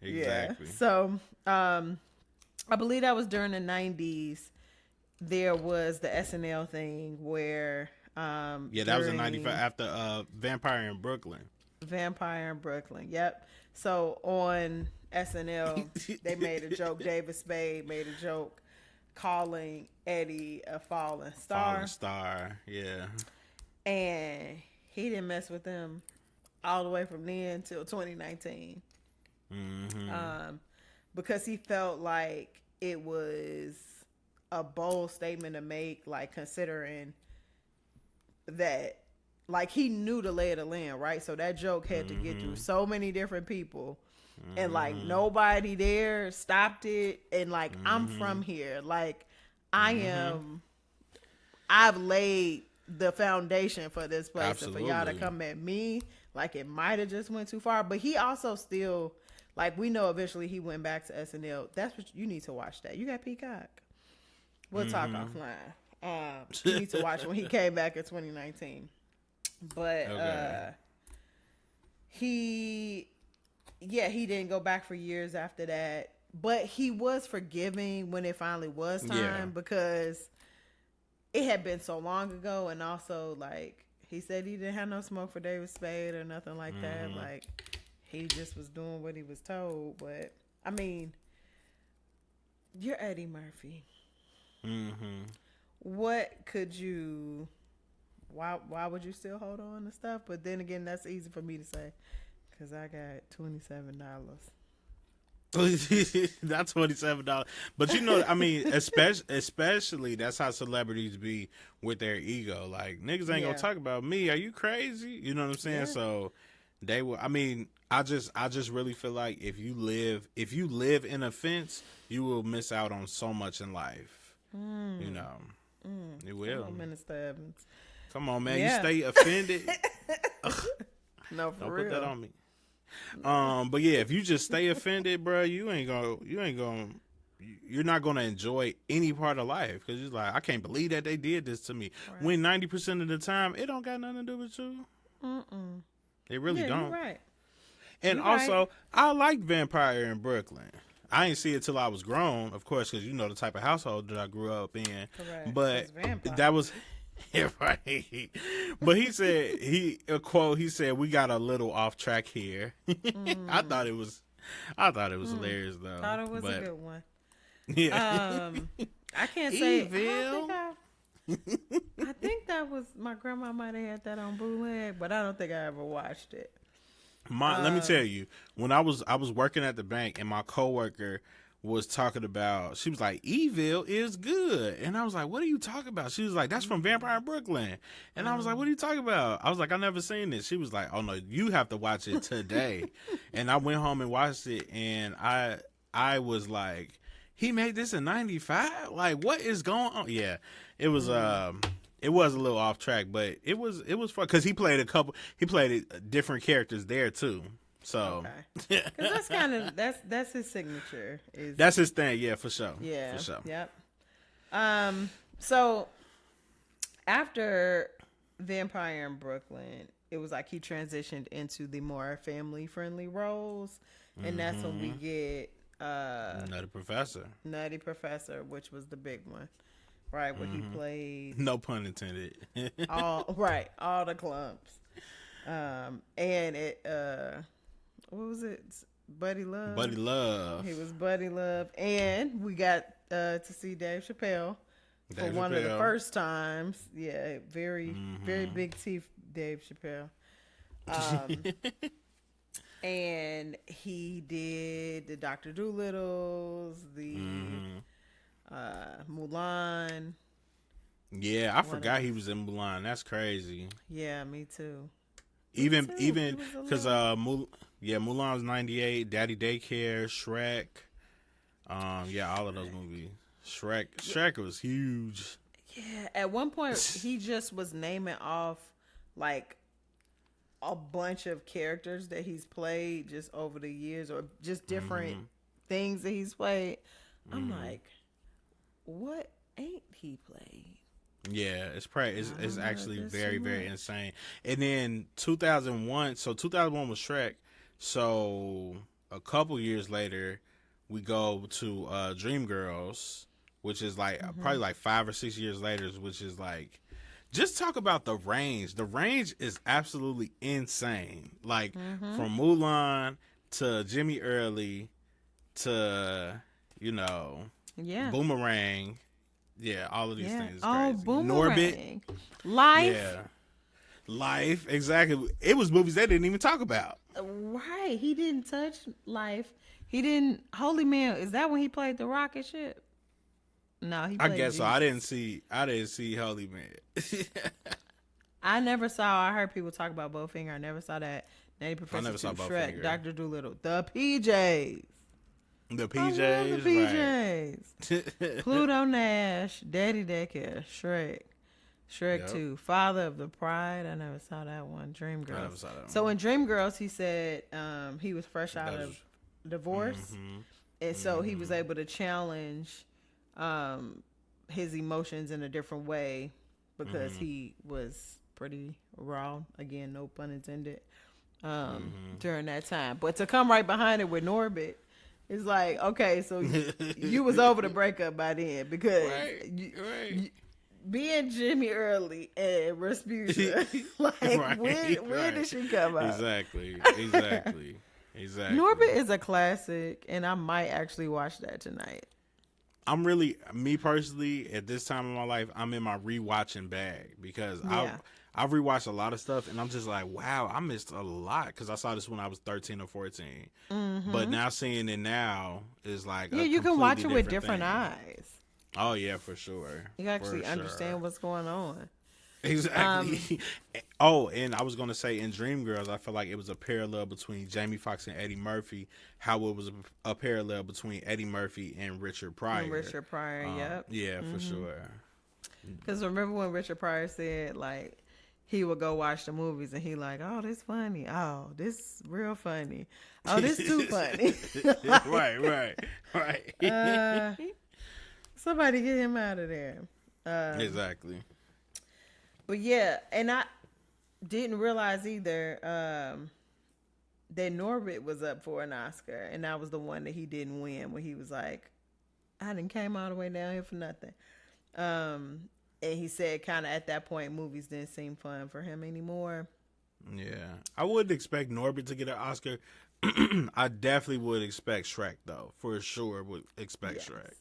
Exactly. Yeah. So I believe that was during the 90s. There was the SNL thing where that was in 95 after Vampire in Brooklyn. Vampire in Brooklyn. Yep. So on SNL, they made a joke. David Spade made a joke calling Eddie a fallen star. Fallen star, yeah. And he didn't mess with them all the way from then till 2019. Mm-hmm. Because he felt like it was a bold statement to make, like considering that, like he knew the lay of the land, right? So that joke had to get through so many different people. And like nobody there stopped it. And like I'm from here. Like I've laid the foundation for this place. Absolutely. And for y'all to come at me, like it might have just went too far. But he also still, like we know eventually he went back to SNL. That's what you need to watch that. You got Peacock. We'll talk offline. You need to watch when he came back in 2019. But he didn't go back for years after that. But he was forgiving when it finally was time because it had been so long ago. And also, like, he said he didn't have no smoke for David Spade or nothing like that. Like, he just was doing what he was told. But, I mean, you're Eddie Murphy. Mm-hmm. What could you... Why would you still hold on to stuff? But then again, that's easy for me to say because I got $27. Not $27, but you know, I mean, especially that's how celebrities be with their ego. Like niggas ain't gonna talk about me. Are you crazy? You know what I'm saying? Yeah. So they will. I mean, I just really feel like if you live in a fence, you will miss out on so much in life. You know, you will. Come on, Minister Evans. Come on, man. You stay offended. No, for don't real. Put that on me. But yeah, if you just stay offended, bro, you're not gonna enjoy any part of life because you're like, I can't believe that they did this to me. Right. When 90% of the time, it don't got nothing to do with you. It really don't. You're right. And you're also, right. I liked Vampire in Brooklyn. I didn't see it till I was grown, of course, because you know the type of household that I grew up in. Correct. But that was. Yeah, right. But he said he said we got a little off track here. I thought it was hilarious though. Thought it was a good one. Yeah. I can't say Evil. I think that was my grandma might have had that on bootleg, but I don't think I ever watched it. Let me tell you, when I was working at the bank and my coworker was talking about, she was like, Evil is good. And I was like, what are you talking about? She was like, that's from Vampire in Brooklyn. And I was like, what are you talking about? I was like, I never seen this. She was like, oh no, you have to watch it today. And I went home and watched it and I was like, he made this in 95? Like, what is going on? Yeah, it was a little off track, but it was fun because he played different characters there too. So, because that's kind of that's his signature. That's his thing, yeah, for sure. Yeah, for sure. Yep. So after Vampire in Brooklyn, it was like he transitioned into the more family friendly roles, and that's when we get Nutty Professor, which was the big one, right? Where he played. No pun intended. all the clumps, and it. What was it? Buddy Love. He was Buddy Love. And we got to see Dave Chappelle for Dave one of the Chappelle. first times. Yeah, very big teeth, Dave Chappelle. Um, and he did the Doctor Doolittles, the Mulan. Yeah, I What forgot else? he was in Mulan. That's crazy. Yeah, me too. Me Even too. He even was a because little. Mulan was 98. Daddy Daycare, Shrek. Yeah, all of those movies. Shrek was huge. Yeah, at one point he just was naming off like a bunch of characters that he's played just over the years, or just different things that he's played. I'm like, what ain't he played? Yeah, it's don't know. actually There's very too very much. insane. And then 2001, so 2001 was Shrek. So a couple years later, we go to Dreamgirls, which is like probably like 5 or 6 years later, which is like just talk about the range. The range is absolutely insane. Like from Mulan to Jimmy Early to Yeah. Boomerang. Yeah, all of these Yeah. things is Oh, crazy. Norbit. Boomerang. Life. Yeah. Life. Exactly. It was movies they didn't even talk about. Right. He didn't touch Life. He didn't. Holy Man. Is that when he played the rocket ship? No, he I played guess so. Jesus. I didn't see Holy Man. I never saw. I heard people talk about Bowfinger. I never saw that. Nanny I Professor never saw 2, Shrek, Bowfinger. Doctor Doolittle, the PJs. The I love the PJs, PJs. Pluto Nash, Daddy Daycare, Shrek Yep. 2, Father of the Pride. I never saw that one. I never Dreamgirls. saw that So one. in Dreamgirls, he said he was fresh out That of was- divorce, and so he was able to challenge his emotions in a different way because he was pretty raw. Again, no pun intended. During that time, but to come right behind it with Norbit, it's like, okay, so you was over the breakup by then because right. being Jimmy Early and Rasputia, like when did she come out? Exactly. Norbit is a classic, and I might actually watch that tonight. I'm really, me personally, at this time in my life, I'm in my rewatching bag because Yeah. I've rewatched a lot of stuff, and I'm just like, wow, I missed a lot because I saw this when I was 13 or 14. But now seeing it now is like Yeah, a you can watch it completely with different thing. eyes. Oh yeah, for sure. You actually For understand sure. what's going on. Exactly. Oh, and I was gonna say in Dreamgirls, I feel like it was a parallel between Jamie Foxx and Eddie Murphy. How it was a parallel between Eddie Murphy and Richard Pryor. And Richard Pryor, yep. Yeah, for sure. Because remember when Richard Pryor said, like, he would go watch the movies and he like, oh, this funny. Oh, this real funny. Oh, this too funny. Right. Somebody get him out of there. Exactly. But yeah, and I didn't realize either that Norbit was up for an Oscar, and that was the one that he didn't win, when he was like, I didn't came all the way down here for nothing. And he said kind of at that point movies didn't seem fun for him anymore. Yeah, I wouldn't expect Norbit to get an Oscar. I definitely would expect Shrek though, for sure. Would expect Yes. Shrek.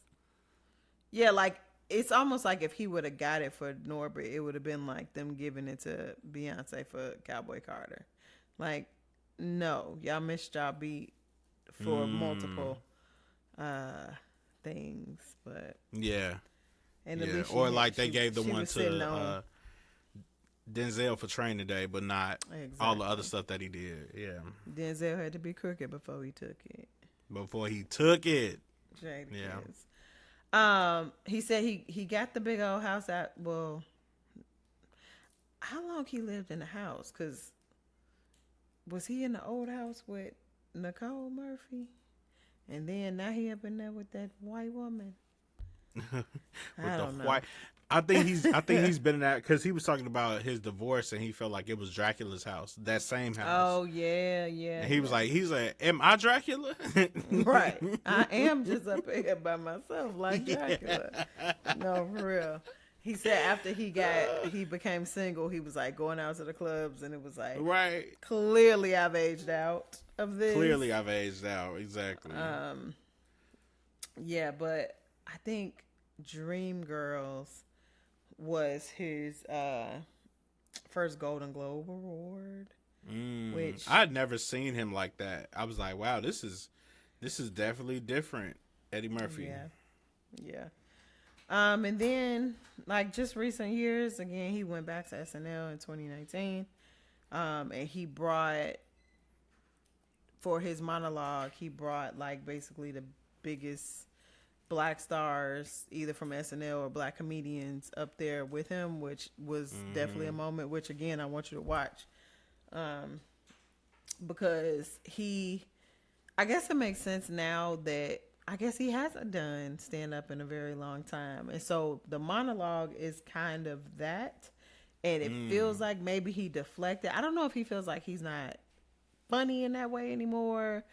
Yeah, like it's almost like if he would have got it for Norbit, it would have been like them giving it to Beyonce for Cowboy Carter. Like, no, y'all missed y'all beat for multiple things, but Yeah. and at least Or like they gave the she one was sitting on. to Denzel for Training Day, but not all the other stuff that he did. Yeah. Denzel had to be crooked before he took it. Before he took it. Jadakiss. He said he got the big old house out. Well, how long he lived in the house? Cause was he in the old house with Nicole Murphy, and then now he up in there with that white woman? I don't know. I think he's been in that because he was talking about his divorce and he felt like it was Dracula's house, that same house. Oh yeah. And he was like, am I Dracula? Right. I am just up here by myself like Dracula. No, for real. He said after he became single, he was like going out to the clubs, and it was like, Right. clearly I've aged out of this. Clearly I've aged out. Exactly. Yeah, but I think Dreamgirls was his first Golden Globe award, which I'd never seen him like that. I was like, wow, this is definitely different. Eddie Murphy. yeah, yeah. And then like just recent years, again, he went back to SNL in 2019. And he brought for his monologue, he brought like basically the biggest black stars, either from SNL or black comedians, up there with him, which was definitely a moment. Which again, I want you to watch, because I guess it makes sense now that I guess he hasn't done stand up in a very long time, and so the monologue is kind of that, and it feels like maybe he deflected. I don't know if he feels like he's not funny in that way anymore.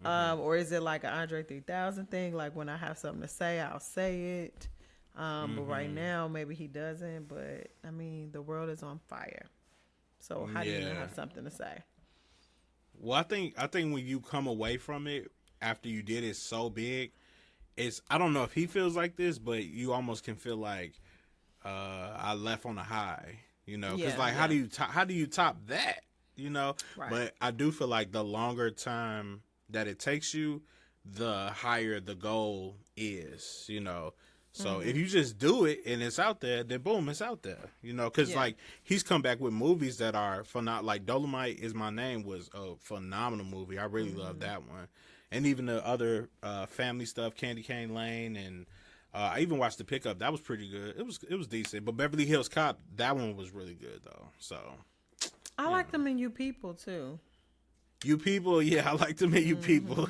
Or is it like an Andre 3000 thing? Like when I have something to say, I'll say it. But right now, maybe he doesn't. But I mean, the world is on fire. So how do you not have something to say? Well, I think when you come away from it after you did it so big, I don't know if he feels like this, but you almost can feel like I left on a high, because how do you top that, Right. But I do feel like the longer time that it takes you, the higher the goal is, So if you just do it and it's out there, then boom, it's out there, because like he's come back with movies that are phenomenal. Like Dolomite Is My Name was a phenomenal movie. I really love that one. And even the other family stuff, Candy Cane Lane, and I even watched The Pickup. That was pretty good. It was decent. But Beverly Hills Cop, that one was really good though. So I like them in You People too. You People, yeah, I like them in You People.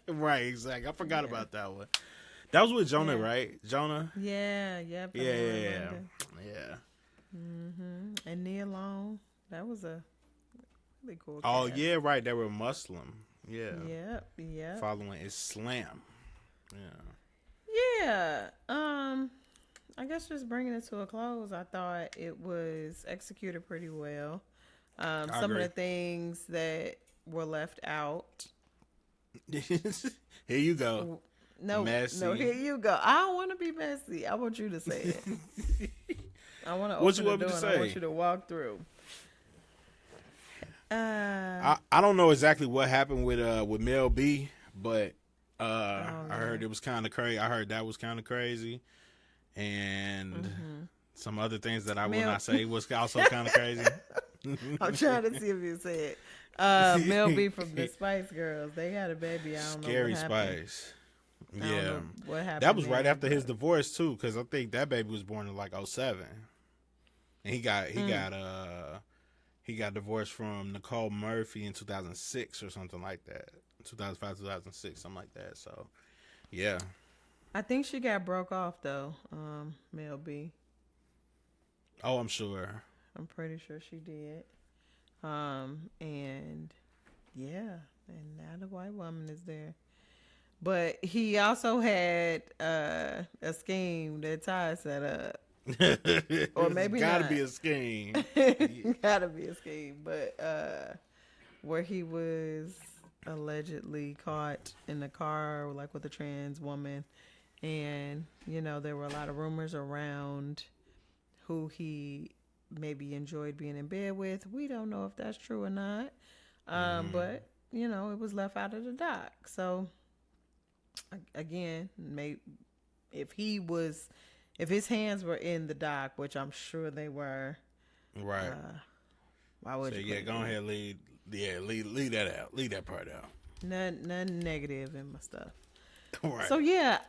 Right, exactly. I forgot about that one. That was with Jonah, right? Jonah? Yeah. Yeah. And Nia Long. That was a really cool Oh, cast. yeah, right. They were Muslim. Yeah. Yep. Following Islam. Yeah. Yeah. I guess just bringing it to a close, I thought it was executed pretty well. Some agree. of the things that were left out. Here you go. Messy. No, here you go. I don't want to be messy. I want you to say it. I want to What you open want the me door to and I say? want you to walk through. I don't know exactly what happened with Mel B, but I heard it was kind of crazy. I heard that was kind of crazy, and some other things that I will not say was also kind of crazy. I'm trying to see if you say it. Mel B from the Spice Girls. They had a baby. I don't Scary know what happened. Spice. I don't know what happened. That was right there, after his divorce too, because I think that baby was born in like 2007, and he got divorced from Nicole Murphy in 2006 or something like that. 2005, 2006, something like that. So, yeah. I think she got broke off though. Mel B. Oh, I'm sure. I'm pretty sure she did. And yeah, and now the white woman is there. But he also had a scheme that Ty set up. Or maybe gotta not. be a scheme. Gotta be a scheme. But where he was allegedly caught in the car like with a trans woman, and there were a lot of rumors around who he maybe enjoyed being in bed with. We don't know if that's true or not. But it was left out of the doc. So again, if his hands were in the doc, which I'm sure they were, right? Why would you? Yeah, go ahead, leave that out. Leave that part out. None negative in my stuff. Right. So yeah,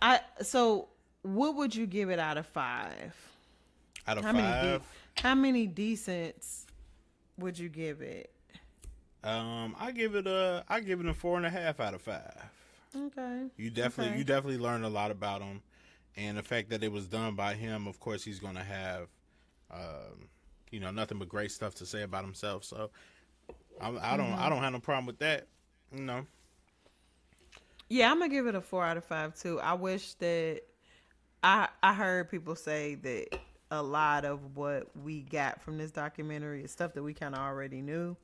so what would you give it out of 5? Out of 5? How many decents would you give it? I give it a 4.5 out of 5. Okay. You definitely learned a lot about him, and the fact that it was done by him. Of course, he's gonna have, nothing but great stuff to say about himself. So, I don't have no problem with that. Yeah, I'm gonna give it a 4 out of 5 too. I wish that I heard people say that a lot of what we got from this documentary is stuff that we kind of already knew,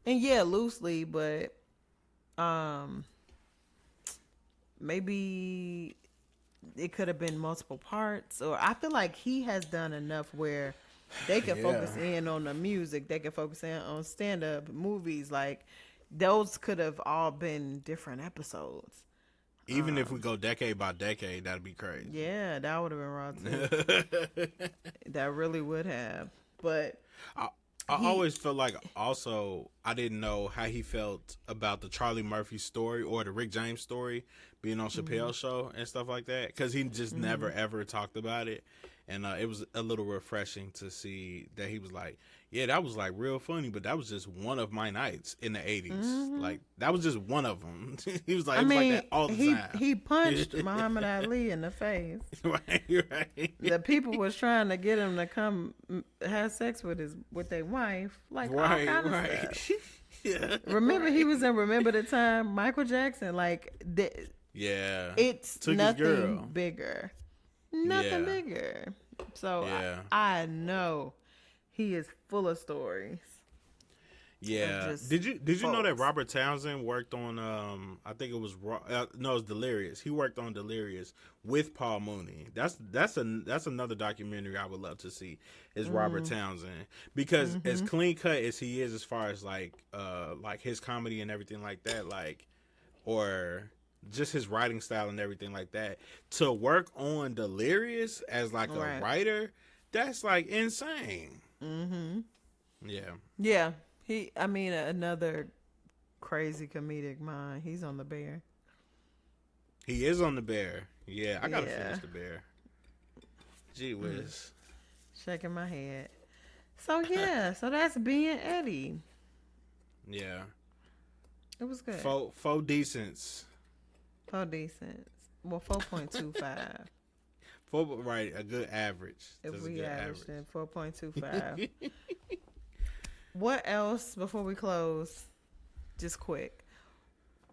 and yeah, loosely, but maybe it could have been multiple parts, or I feel like he has done enough where they could focus in on the music, they could focus in on stand up movies, like those could have all been different episodes. Even if we go decade by decade, that'd be crazy. Yeah, that would have been raw too. That really would have. But I always felt like also I didn't know how he felt about the Charlie Murphy story or the Rick James story being on Chappelle's show and stuff like that, because he just never ever talked about it. And it was a little refreshing to see that he was like, yeah, that was like real funny, but that was just one of my nights in the 80s. Like, that was just one of them. He was like, it was like that all the time. He punched Muhammad Ali in the face. Right. The people was trying to get him to come have sex with their wife. Like, all kind of stuff. Yeah. Remember, he was in Remember the Time, Michael Jackson. Like, yeah. It's took nothing bigger. Nothing bigger. So I know he is full of stories. Yeah. Did you know that Robert Townsend worked on I think it was Delirious. He worked on Delirious with Paul Mooney. That's another documentary I would love to see is Robert Townsend, because as clean cut as he is as far as like his comedy and everything like that, like, or just his writing style and everything like that, to work on Delirious as like a writer, that's like insane. Yeah. Another crazy comedic mind. He's on The Bear. He is on The Bear. Yeah, I gotta finish The Bear. Gee whiz. Shaking my head. So so that's being Eddie. Yeah. It was good. Faux decents. Well, 4.25. Right, a good average. If we averaged in 4.25. What else before we close? Just quick.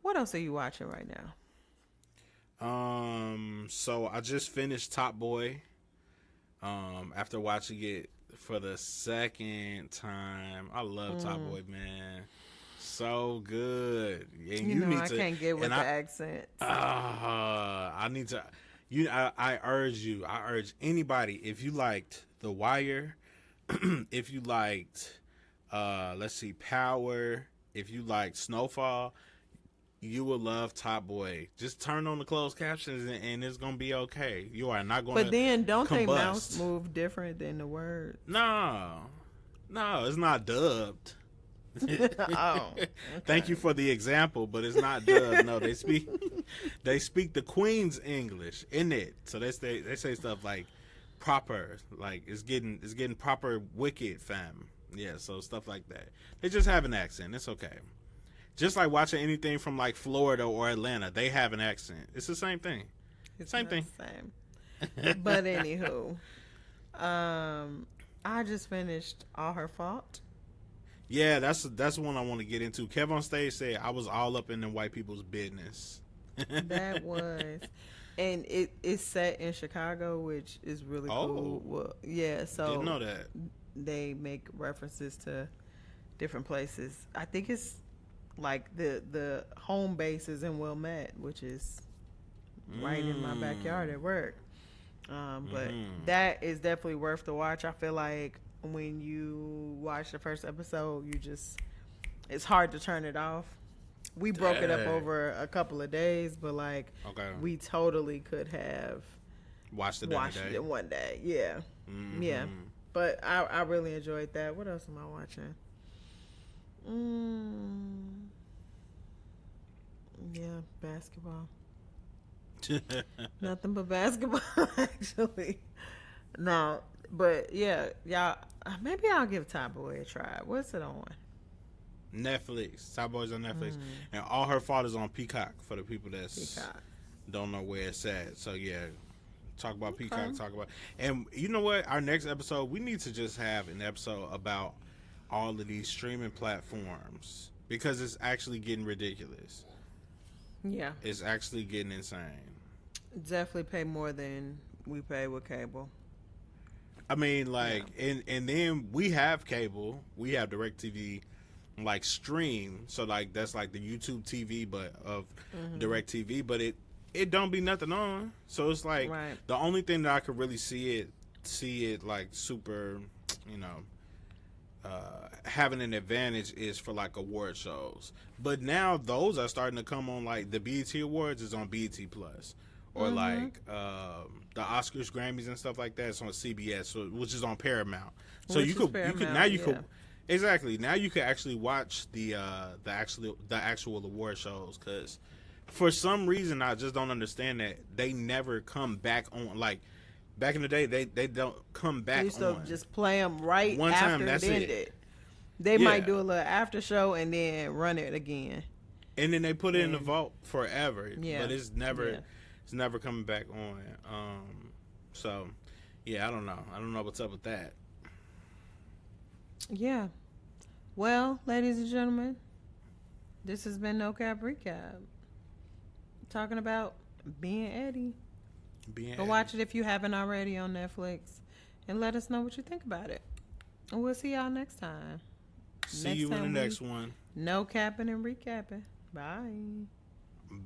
What else are you watching right now? So I just finished Top Boy. After watching it for the second time. I love Top Boy, man. So good. And you need I can't get with the accent. I need to. I urge anybody, if you liked The Wire, if you liked Power, if you liked Snowfall, you will love Top Boy. Just turn on the closed captions and it's gonna be okay. You are not gonna. But then don't they mouse move different than the words? No, it's not dubbed. Okay. Thank you for the example, but it's not dubbed. No, they speak the Queen's English in it. So they say stuff like proper, like it's getting proper wicked, fam. Yeah, so stuff like that. They just have an accent. It's okay. Just like watching anything from like Florida or Atlanta, they have an accent. It's the same thing. Same thing. But anywho, I just finished All Her Fault. Yeah, that's one I want to get into. Kev on stage said I was all up in the white people's business. That was, and it's set in Chicago, which is really cool. Well, yeah, so didn't know that. They make references to different places. I think it's like the home base is in Wilmette, which is right in my backyard at work. But that is definitely worth the watch. I feel like when you watch the first episode, it's hard to turn it off. We broke it up over a couple of days, but we totally could have watched it one day. Yeah. Mm-hmm. Yeah. But I really enjoyed that. What else am I watching? Yeah, basketball. Nothing but basketball, actually. No, but yeah, y'all. Maybe I'll give Top Boy a try. What's it on? Netflix. Top Boy's on Netflix, and All Her Fault is on Peacock for the people that don't know where it's at. So yeah, talk about Peacock. Talk about, and you know what? Our next episode, we need to just have an episode about all of these streaming platforms, because it's actually getting ridiculous. Yeah, it's actually getting insane. Definitely pay more than we pay with cable. I mean, and then we have cable, we have DirecTV, stream. So that's like the YouTube TV, but of DirecTV. But it don't be nothing on. So it's like Right. the only thing that I could really see it like super, you know, having an advantage is for like award shows. But now those are starting to come on, like the BET Awards is on BET Plus, or like the Oscars, Grammys, and stuff like that. It's on CBS, so, which is on Paramount. So Which you is could Paramount, now you yeah. could exactly now you could actually watch the actual award shows, because for some reason I just don't understand that they never come back on. Like back in the day, they don't come They back used to on. just play them right One after time, that's it it. ended. They Yeah. might do a little after show and then run it again. And then they put it in the And- vault forever. Yeah. But it's never Yeah. it's never coming back on. So yeah, I don't know. I don't know what's up with that. Yeah. Well, ladies and gentlemen, this has been No Cap Recap. Talking about Being Eddie. Go watch it if you haven't already on Netflix. And let us know what you think about it. And we'll see y'all next time. See you in the next one. No capping and recapping. Bye.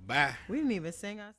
Bye. We didn't even sing our